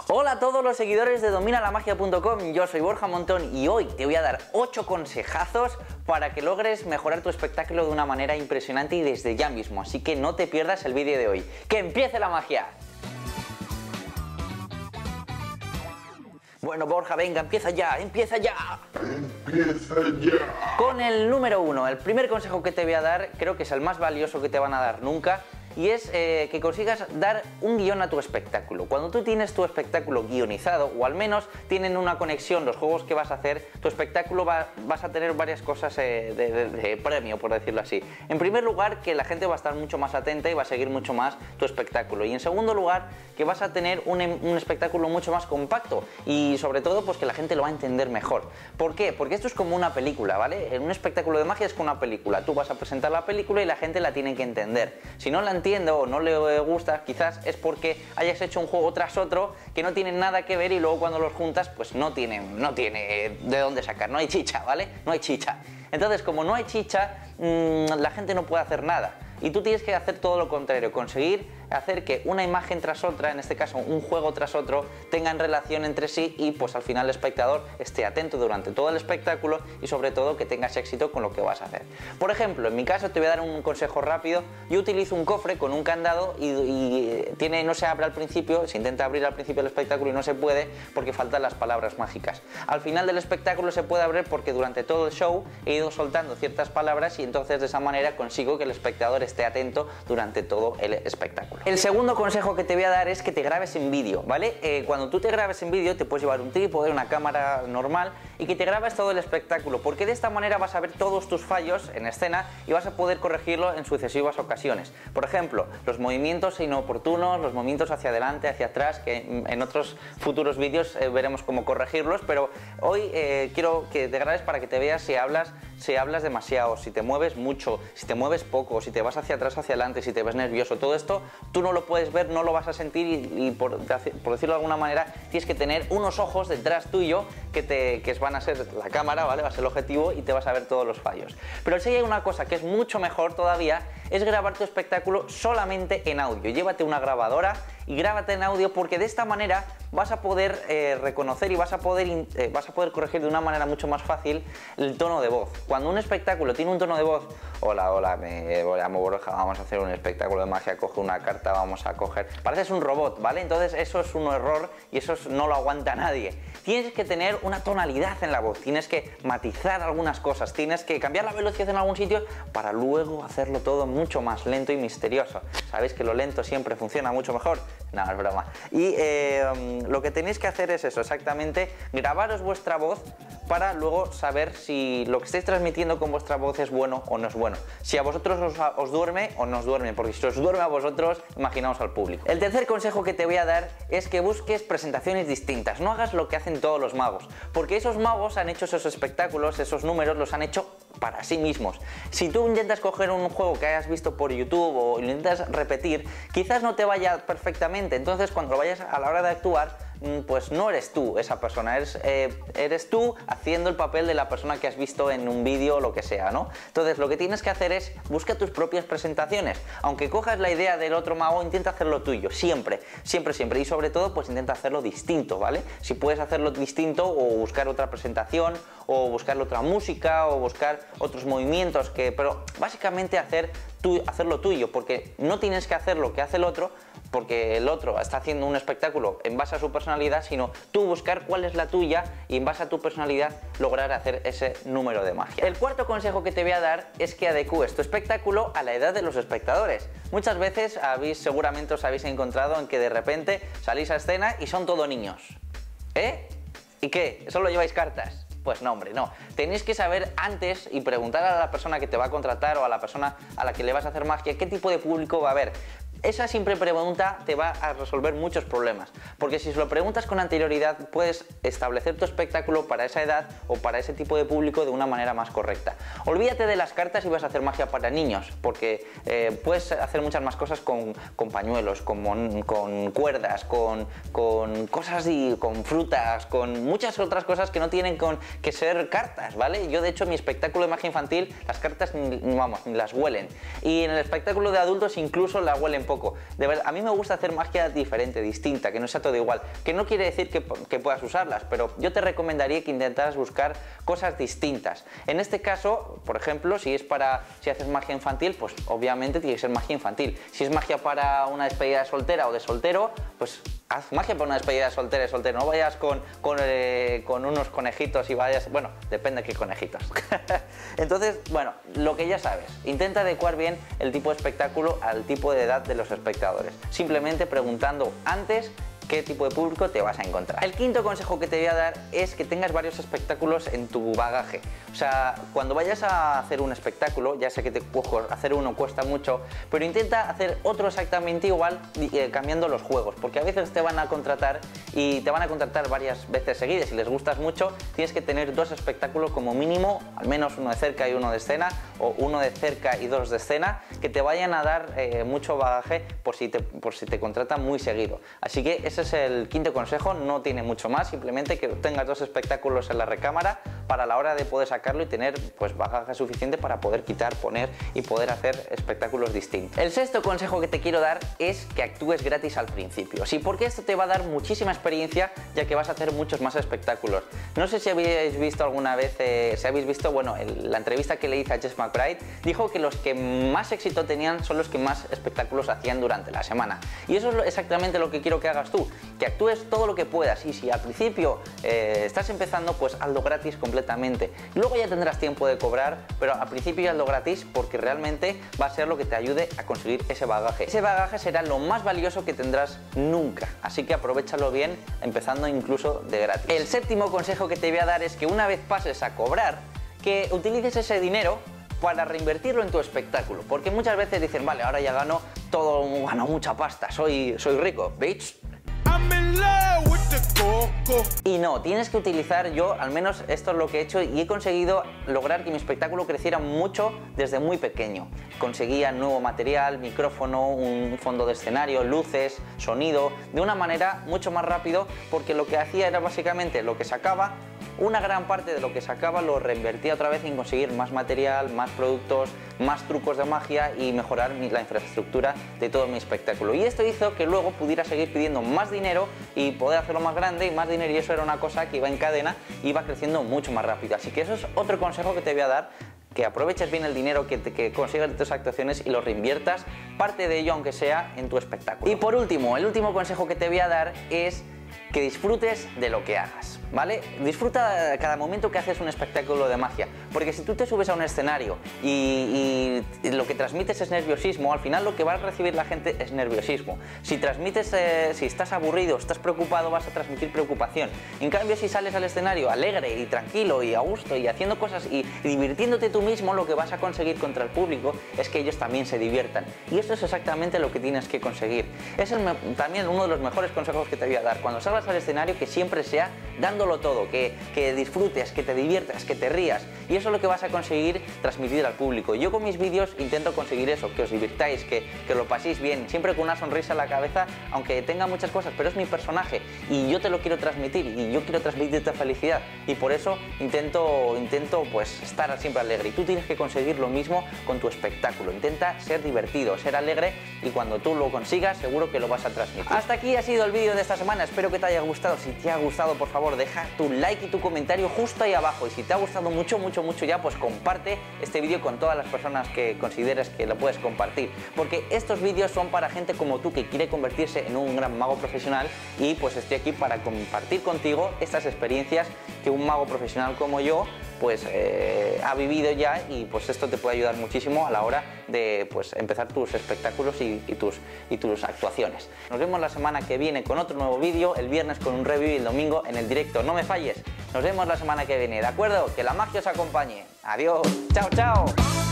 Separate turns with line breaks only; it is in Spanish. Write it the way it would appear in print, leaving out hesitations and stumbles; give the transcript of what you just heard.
Hola a todos los seguidores de dominalamagia.com, yo soy Borja Montón y hoy te voy a dar 8 consejazos para que logres mejorar tu espectáculo de una manera impresionante y desde ya mismo, así que no te pierdas el vídeo de hoy. ¡Que empiece la magia! Bueno, Borja, venga, empieza ya, empieza ya.
¡Empieza ya!
Con el número 1, el primer consejo que te voy a dar, creo que es el más valioso que te van a dar nunca, y es que consigas dar un guión a tu espectáculo. Cuando tú tienes tu espectáculo guionizado, o al menos tienen una conexión los juegos que vas a hacer, tu espectáculo vas a tener varias cosas de premio, por decirlo así. En primer lugar, que la gente va a estar mucho más atenta y va a seguir mucho más tu espectáculo. Y en segundo lugar, que vas a tener un espectáculo mucho más compacto y sobre todo pues que la gente lo va a entender mejor. ¿Por qué? Porque esto es como una película, ¿vale? En un espectáculo de magia es como una película. Tú vas a presentar la película y la gente la tiene que entender. Si no la entiende o no le gusta, quizás es porque hayas hecho un juego tras otro que no tienen nada que ver y luego cuando los juntas pues no tiene de dónde sacar, no hay chicha, ¿vale? No hay chicha. Entonces, como no hay chicha, la gente no puede hacer nada. Y tú tienes que hacer todo lo contrario, conseguir hacer que una imagen tras otra, en este caso un juego tras otro, tengan relación entre sí y pues al final el espectador esté atento durante todo el espectáculo y sobre todo que tengas éxito con lo que vas a hacer. Por ejemplo, en mi caso te voy a dar un consejo rápido. Yo utilizo un cofre con un candado y no se abre al principio, se intenta abrir al principio del espectáculo y no se puede porque faltan las palabras mágicas. Al final del espectáculo se puede abrir porque durante todo el show he ido soltando ciertas palabras y entonces de esa manera consigo que el espectador esté atento durante todo el espectáculo. El segundo consejo que te voy a dar es que te grabes en vídeo, ¿vale? Cuando tú te grabes en vídeo te puedes llevar un trípode, una cámara normal y que te grabes todo el espectáculo, porque de esta manera vas a ver todos tus fallos en escena y vas a poder corregirlo en sucesivas ocasiones. Por ejemplo, los movimientos inoportunos, los movimientos hacia adelante, hacia atrás, que en otros futuros vídeos veremos cómo corregirlos, pero hoy quiero que te grabes para que te veas si hablas demasiado, si te mueves mucho, si te mueves poco, si te vas hacia atrás, hacia adelante, si te ves nervioso. Todo esto tú no lo puedes ver, no lo vas a sentir y por decirlo de alguna manera tienes que tener unos ojos detrás tuyo que van a ser la cámara, ¿vale? Va a ser el objetivo y te vas a ver todos los fallos. Pero si hay una cosa que es mucho mejor todavía, es grabar tu espectáculo solamente en audio. Llévate una grabadora y grábate en audio porque de esta manera vas a poder reconocer y vas a poder corregir de una manera mucho más fácil el tono de voz. Cuando un espectáculo tiene un tono de voz, hola, me llamo Borja, vamos a hacer un espectáculo de magia, coge una carta, vamos a coger... Pareces un robot, ¿vale? Entonces eso es un error y eso no lo aguanta nadie. Tienes que tener una tonalidad en la voz, tienes que matizar algunas cosas, tienes que cambiar la velocidad en algún sitio para luego hacerlo todo mucho más lento y misterioso. Sabéis que lo lento siempre funciona mucho mejor. No, es broma. Y lo que tenéis que hacer es eso, exactamente, grabaros vuestra voz para luego saber si lo que estáis transmitiendo con vuestra voz es bueno o no es bueno. Si a vosotros os duerme o no os duerme, porque si os duerme a vosotros, imaginaos al público. El tercer consejo que te voy a dar es que busques presentaciones distintas, no hagas lo que hacen todos los magos, porque esos magos han hecho esos espectáculos, esos números los han hecho para sí mismos. Si tú intentas coger un juego que hayas visto por YouTube o lo intentas repetir, quizás no te vaya perfectamente, entonces cuando lo vayas a la hora de actuar, pues no eres tú esa persona, eres tú haciendo el papel de la persona que has visto en un vídeo o lo que sea, ¿no? Entonces lo que tienes que hacer es busca tus propias presentaciones. Aunque cojas la idea del otro mago, intenta hacerlo tuyo, siempre, y sobre todo pues intenta hacerlo distinto, ¿vale? Si puedes hacerlo distinto o buscar otra presentación o buscar otra música o buscar otros movimientos, pero básicamente hacerlo tuyo, porque no tienes que hacer lo que hace el otro, porque el otro está haciendo un espectáculo en base a su personalidad, sino tú buscar cuál es la tuya y en base a tu personalidad lograr hacer ese número de magia. El cuarto consejo que te voy a dar es que adecues tu espectáculo a la edad de los espectadores. Muchas veces seguramente os habéis encontrado en que de repente salís a escena y son todo niños. ¿Eh? ¿Y qué? ¿Solo lleváis cartas? Pues no, hombre, no. Tenéis que saber antes y preguntar a la persona que te va a contratar o a la persona a la que le vas a hacer magia qué tipo de público va a haber. Esa simple pregunta te va a resolver muchos problemas, porque si se lo preguntas con anterioridad puedes establecer tu espectáculo para esa edad o para ese tipo de público de una manera más correcta. Olvídate de las cartas y vas a hacer magia para niños, porque puedes hacer muchas más cosas con pañuelos, con cuerdas, con cosas y con frutas, con muchas otras cosas que no tienen que ser cartas, ¿vale? Yo de hecho en mi espectáculo de magia infantil las cartas ni las huelen, y en el espectáculo de adultos incluso la huelen poco. De verdad, a mí me gusta hacer magia diferente, distinta, que no sea todo igual. Que no quiere decir que puedas usarlas, pero yo te recomendaría que intentaras buscar cosas distintas. En este caso, por ejemplo, si haces magia infantil, pues obviamente tiene que ser magia infantil. Si es magia para una despedida de soltera o de soltero, pues haz magia para una despedida de soltera y soltero. No vayas con unos conejitos y vayas... Bueno, depende de qué conejitos. Entonces, bueno, lo que ya sabes, intenta adecuar bien el tipo de espectáculo al tipo de edad de los espectadores. Simplemente preguntando antes qué tipo de público te vas a encontrar. El quinto consejo que te voy a dar es que tengas varios espectáculos en tu bagaje. O sea, cuando vayas a hacer un espectáculo, ya sé que hacer uno cuesta mucho, pero intenta hacer otro exactamente igual cambiando los juegos, porque a veces te van a contratar y te van a contratar varias veces seguidas. Si les gustas mucho, tienes que tener dos espectáculos como mínimo, al menos uno de cerca y uno de escena, o uno de cerca y dos de escena, que te vayan a dar mucho bagaje por si te contratan muy seguido. Así que ese es el quinto consejo, no tiene mucho más, simplemente que tengas dos espectáculos en la recámara para la hora de poder sacarlo y tener pues bagaje suficiente para poder quitar, poner y poder hacer espectáculos distintos. El sexto consejo que te quiero dar es que actúes gratis al principio. Sí, porque esto te va a dar muchísima experiencia, ya que vas a hacer muchos más espectáculos. No sé si habéis visto alguna vez, bueno, la entrevista que le hice a Jess McBride, dijo que los que más éxito tenían son los que más espectáculos hacían durante la semana. Y eso es exactamente lo que quiero que hagas tú, que actúes todo lo que puedas, y si al principio estás empezando, pues hazlo gratis completamente. Luego ya tendrás tiempo de cobrar, pero al principio hazlo gratis porque realmente va a ser lo que te ayude a conseguir ese bagaje. Ese bagaje será lo más valioso que tendrás nunca, así que aprovéchalo bien, empezando incluso de gratis. El séptimo consejo que te voy a dar es que una vez pases a cobrar, que utilices ese dinero para reinvertirlo en tu espectáculo, porque muchas veces dicen, vale, ahora ya gano mucha pasta, soy rico, bitch. Y no, tienes que utilizar, yo al menos esto es lo que he hecho y he conseguido lograr que mi espectáculo creciera mucho desde muy pequeño. Conseguía nuevo material, micrófono, un fondo de escenario, luces, sonido, de una manera mucho más rápido, porque lo que hacía era básicamente lo que sacaba, una gran parte de lo que sacaba lo reinvertía otra vez en conseguir más material, más productos, más trucos de magia y mejorar la infraestructura de todo mi espectáculo. Y esto hizo que luego pudiera seguir pidiendo más dinero y poder hacerlo más grande y más dinero, y eso era una cosa que iba en cadena, iba creciendo mucho más rápido. Así que eso es otro consejo que te voy a dar, que aproveches bien el dinero que consigas de tus actuaciones y lo reinviertas, parte de ello aunque sea en tu espectáculo. Y por último, el último consejo que te voy a dar es que disfrutes de lo que hagas, ¿vale? Disfruta cada momento que haces un espectáculo de magia, porque si tú te subes a un escenario y lo que transmites es nerviosismo, al final lo que va a recibir la gente es nerviosismo. Si estás aburrido, estás preocupado, vas a transmitir preocupación. En cambio, si sales al escenario alegre y tranquilo y a gusto y haciendo cosas y divirtiéndote tú mismo, lo que vas a conseguir contra el público es que ellos también se diviertan. Y esto es exactamente lo que tienes que conseguir. Es también uno de los mejores consejos que te voy a dar. Cuando salgas al escenario, que siempre sea dándolo todo, que disfrutes, que te diviertas, que te rías, y eso es lo que vas a conseguir transmitir al público. Yo con mis vídeos intento conseguir eso, que os divirtáis, que lo paséis bien, siempre con una sonrisa en la cabeza, aunque tenga muchas cosas, pero es mi personaje y yo te lo quiero transmitir y yo quiero transmitirte felicidad, y por eso intento pues estar siempre alegre, y tú tienes que conseguir lo mismo con tu espectáculo. Intenta ser divertido, ser alegre, y cuando tú lo consigas seguro que lo vas a transmitir. Hasta aquí ha sido el vídeo de esta semana, espero que te haya gustado. Si te ha gustado, por favor, deja tu like y tu comentario justo ahí abajo, y si te ha gustado mucho ya, pues comparte este vídeo con todas las personas que consideres que lo puedes compartir, porque estos vídeos son para gente como tú que quiere convertirse en un gran mago profesional, y pues estoy aquí para compartir contigo estas experiencias que un mago profesional como yo pues ha vivido ya, y pues esto te puede ayudar muchísimo a la hora de pues empezar tus espectáculos y tus actuaciones. Nos vemos la semana que viene con otro nuevo vídeo, el viernes con un review y el domingo en el directo. No me falles, nos vemos la semana que viene, ¿de acuerdo? Que la magia os acompañe. Adiós, chao, chao.